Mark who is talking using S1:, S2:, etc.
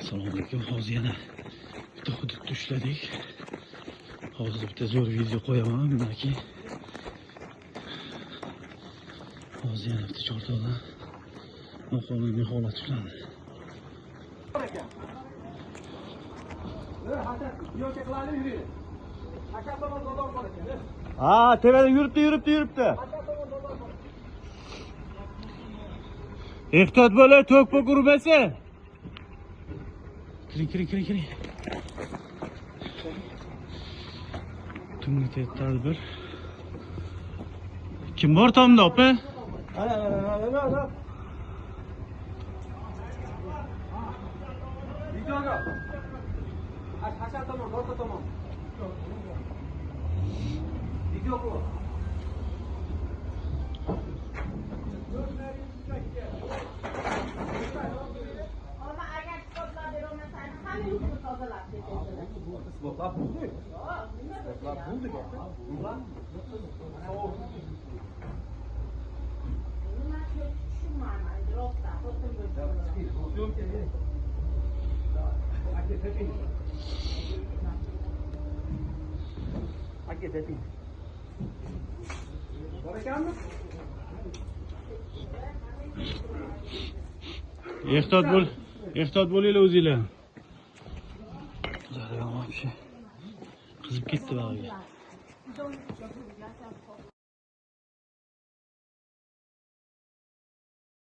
S1: Assalomu alaykum. Hozir yana bitta hududni ushladik. Hozir bitta zo'r video qo'yaman bundan keyin. Hozir yana bitta chortoqdan noqonuniy holat ushlandi.
S2: Ha, tepede yürüptü. Ehtiyat böyle tökme gurbesi.
S1: Kiring. Tungi tadbir. Kim bor tomda, opa?
S2: Ana. Videoga. Aşağı tamam, orta tamam. Video bu.
S1: Ehtiyot bo'linglar o'zinglar. Jarayon вообще qizib ketdi bag'iga.